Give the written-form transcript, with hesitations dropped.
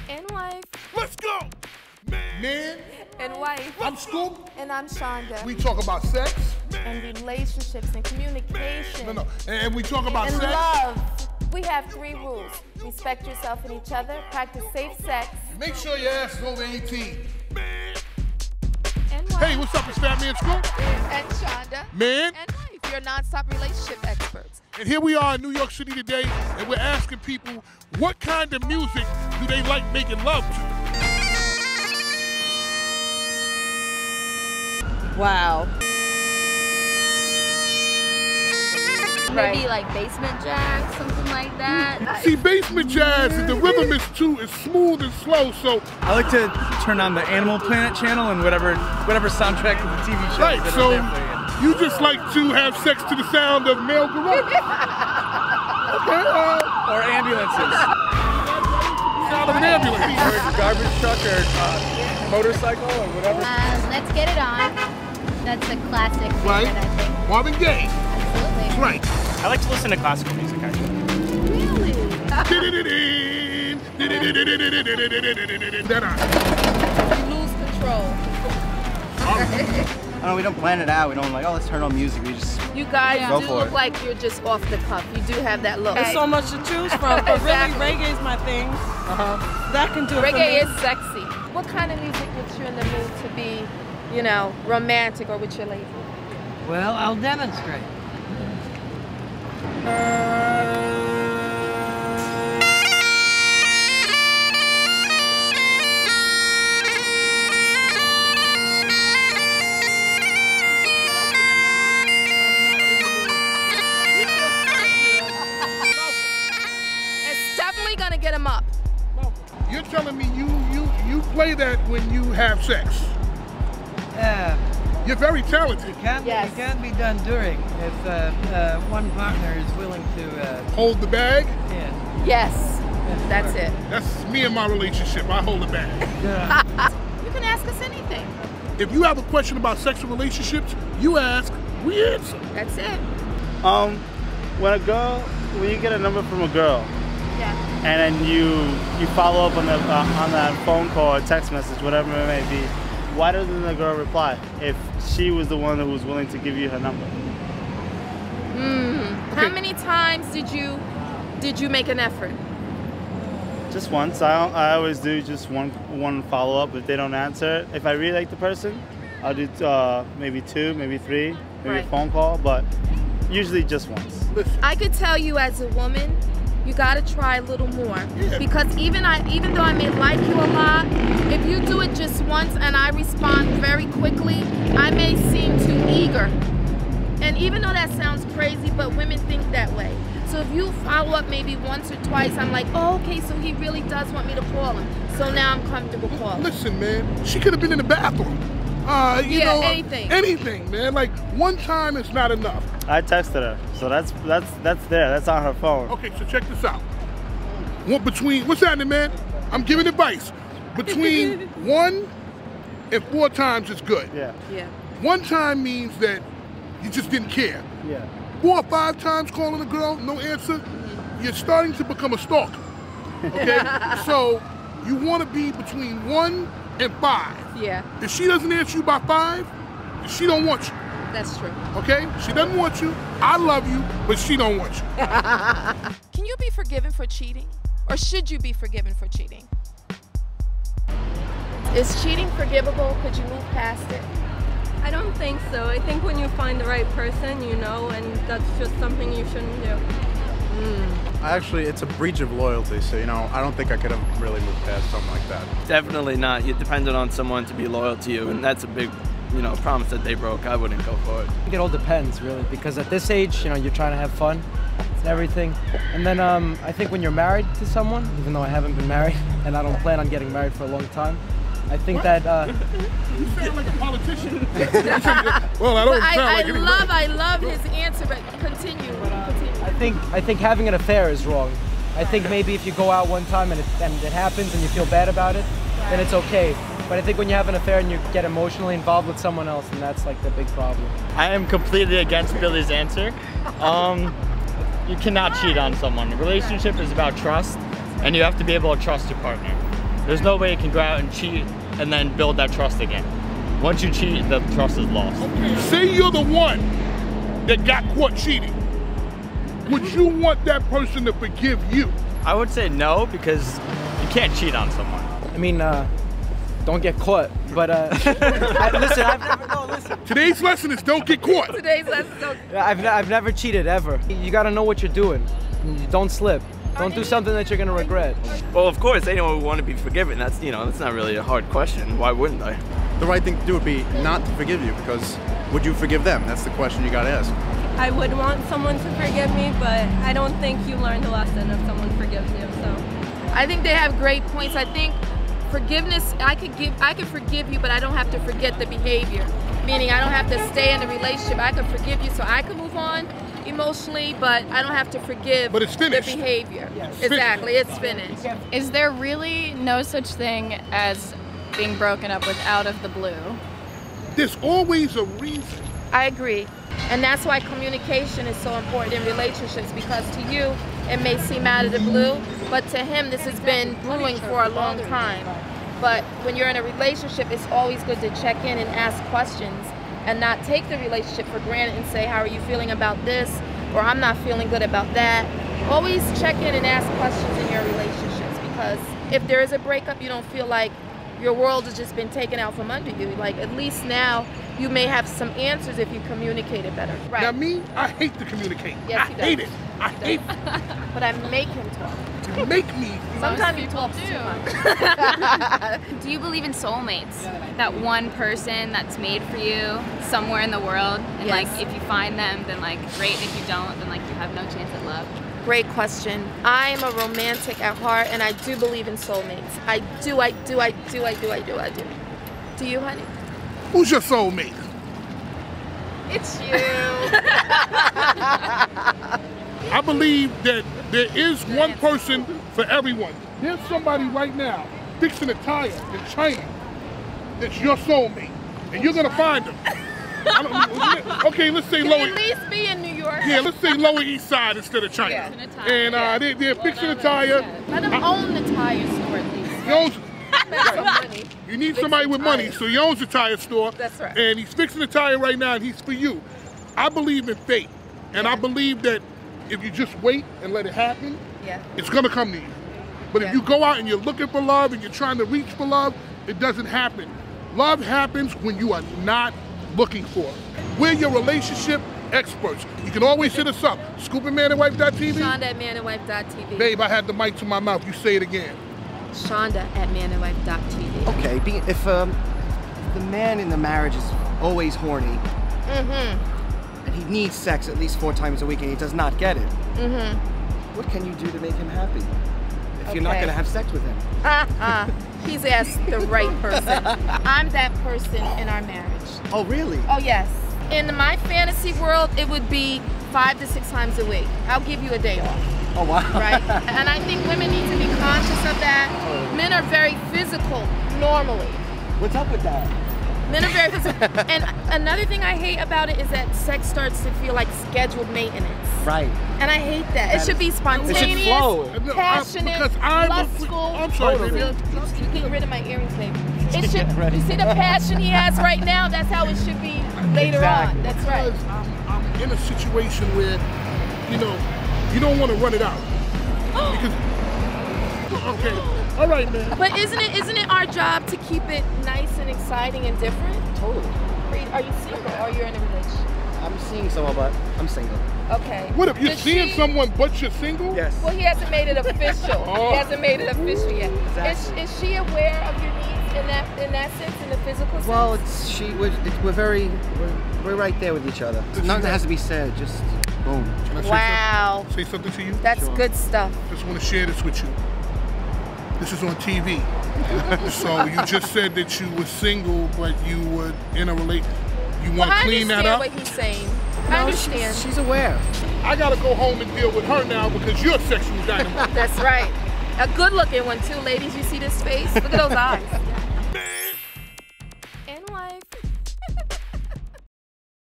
And wife. Let's go! Man. And wife. I'm Scoop. And I'm Shonda. We talk about sex. And relationships and communication. No. And we talk about and sex. love. We have 3 rules. Respect yourself and each other. Practice safe sex. Make sure your ass is over 18. And wife. Hey, what's up? It's Fatman Scoop. And Shonda. Man. And wife. Your non-stop relationship experts. And here we are in New York City today, and we're asking people, what kind of music do they like making love to? Wow. Maybe like basement jazz, something like that. See, basement jazz, the rhythm is smooth and slow, so. I like to turn on the Animal Planet channel and whatever soundtrack of the TV shows. Right, that so are there for you. you just like to have sex to the sound of male gorillas. Okay, or ambulances. Sound of an ambulance. Or a garbage truck or motorcycle or whatever. Let's Get It On. That's a classic favorite, Right. I think. Marvin Gaye. Absolutely. That's right. I like to listen to classical music, actually. Really? You lose control. Oh, we don't plan it out. We don't like, oh, let's turn on music. We just You guys Go do for look it. like you're just off the cuff. You do have that look. There's so much to choose from, but Exactly. really reggae is my thing. That can do it for me. Reggae is sexy. What kind of music gets you in the mood to be, you know, romantic or with your lady? Well, I'll demonstrate. It's definitely gonna get him up. You're telling me you play that when you have sex. You're very talented. It can be done during if one partner is willing to. Hold the bag. Yeah. Yes, that's it. That's me and my relationship. I hold the bag. You can ask us anything. If you have a question about sexual relationships, you ask, we answer. That's it. when you get a number from a girl, Yeah. and then you follow up on that phone call or text message, whatever it may be, why doesn't the girl reply if she was the one who was willing to give you her number? How many times did you make an effort? Just once. I always do just one follow up. If they don't answer, if I really like the person, I'll do maybe 2, maybe 3, maybe Right. a phone call, but usually just once. Listen, I could tell you as a woman, you gotta try a little more. Yeah. Because even though I may like you a lot, if you do it just once and I respond very quickly, I may seem too eager. And even though that sounds crazy, but women think that way. So if you follow up maybe once or twice, I'm like, oh, okay, so he really does want me to call him. So now I'm comfortable calling. listen, man. She could have been in the bathroom. You know, anything. Anything, man. Like, one time is not enough. I texted her, so that's there. That's on her phone. Okay, so check this out. What's happening, man? I'm giving advice. Between 1 and 4 times is good. Yeah. Yeah. 1 time means that you just didn't care. Yeah. 4 or 5 times calling a girl, no answer, you're starting to become a stalker. Okay? So you want to be between 1 and 5. Yeah, If she doesn't answer you by 5, she don't want you. that's true. Okay? She doesn't want you. I love you, but she don't want you. Can you be forgiven for cheating? Or should you be forgiven for cheating? Is cheating forgivable? Could you move past it? I don't think so. I think when you find the right person, you know, and that's just something you shouldn't do. Actually, it's a breach of loyalty, so, I don't think I could have really moved past something like that. Definitely not. You're dependent on someone to be loyal to you, and that's a big, promise that they broke. I wouldn't go for it. I think it all depends, really, because at this age, you're trying to have fun and everything. And then I think when you're married to someone, even though I haven't been married, and I don't plan on getting married for a long time, I think that. You sound like a politician. Well, I don't sound like anybody. I love his answer, but continue. I think having an affair is wrong. I think maybe if you go out one time and it happens and you feel bad about it, then it's okay. But I think when you have an affair and you get emotionally involved with someone else, then that's like the big problem. I am completely against Billy's answer. You cannot cheat on someone. A relationship is about trust, and you have to be able to trust your partner. There's no way you can go out and cheat and then build that trust again. Once you cheat, the trust is lost. Say you're the one that got caught cheating. Would you want that person to forgive you? I would say no, because you can't cheat on someone. I mean, don't get caught. But listen, Today's lesson is don't get caught. Today's lesson. I've never cheated ever. You gotta know what you're doing. Don't slip. Don't do something that you're gonna regret. Well, of course, anyone would want to be forgiven. That's, you know, that's not really a hard question. Why wouldn't I? The right thing to do would be not to forgive you, because would you forgive them? That's the question you gotta ask. I would want someone to forgive me, but I don't think you learned a lesson if someone forgives you. So I think they have great points. I think forgiveness, I could forgive you, but I don't have to forget the behavior. Meaning I don't have to stay in the relationship. I could forgive you so I could move on emotionally, but I don't have to forgive But it's finished. the behavior. Yes. Exactly, it's finished. Is there really no such thing as being broken up with out of the blue? There's always a reason. I agree. And that's why communication is so important in relationships, because to you, it may seem out of the blue, but to him, this has been brewing for a long time. But when you're in a relationship, it's always good to check in and ask questions and not take the relationship for granted and say, how are you feeling about this? Or I'm not feeling good about that. Always check in and ask questions in your relationships, because if there is a breakup, you don't feel like your world has just been taken out from under you. Like, at least now you may have some answers if you communicate it better. Right. Now me, I hate to communicate. Yes, he does. I hate it. I hate But I make him talk. to make me. Sometimes he talks too much. Do you believe in soulmates? That one person that's made for you somewhere in the world, and Yes. like if you find them, then like great, and if you don't, then like you have no chance at love. Great question. I am a romantic at heart, and I do believe in soulmates. I do. Do you, honey? Who's your soulmate? It's you. I believe that there is one person for everyone. There's somebody right now fixing a tire in China that's your soulmate, and you're gonna find them. Okay, let's say Can Lower. at least be in New York. Yeah, let's say Lower East Side instead of China. Yeah. And they're fixing a tire. Let him own the tire store at least. He owns. Make some money. You need somebody with money, so he owns a tire store. That's right. And he's fixing the tire right now, and he's for you. I believe in fate, and I believe that if you just wait and let it happen, it's gonna come to you. But if you go out and you're looking for love and you're trying to reach for love, it doesn't happen. Love happens when you are not looking for it. We're your relationship experts. You can always hit us up. ScoopandManandWife.tv. Shonda at manandwife.tv. Babe, I had the mic to my mouth. You say it again. Shonda at manandwife.tv. Okay, if the man in the marriage is always horny, and he needs sex at least 4 times a week and he does not get it, what can you do to make him happy if you're not going to have sex with him? He's asked the right person. I'm that person in our marriage. Oh, really? Oh, yes. In my fantasy world, it would be 5 to 6 times a week. I'll give you a day off. Oh, wow. Right? And I think women need to be conscious of that. Men are very physical normally. What's up with that? Men are very physical. And another thing I hate about it is that sex starts to feel like scheduled maintenance. Right. And I hate that. It should be spontaneous, it should flow. passionate, lustful. I'm sorry, baby. You get rid of my earrings, baby. It should. You see the passion he has right now? That's how it should be later on. That's right. Because I'm in a situation where, you don't want to run it out. Because, okay, all right, man. But isn't it our job to keep it nice and exciting and different? Totally. Are you single or you're in a relationship? I'm seeing someone, but I'm single. Okay. What if you're seeing someone but you're single? Yes. Well, he hasn't made it official. Oh. He hasn't made it official yet. Exactly. Is she aware of your needs in that sense, in the physical sense? Well, we're right there with each other. Nothing has to be said. Just boom. Can I Wow. say something to you? That's good stuff. Just want to share this with you. This is on TV. So you just said that you were single, but you were in a relationship. You want to clean that up? I understand what he's saying. I understand. She's aware. I got to go home and deal with her now because you're sexual dynamite. That's right. A good-looking one too, ladies. You see this face? Look at those eyes.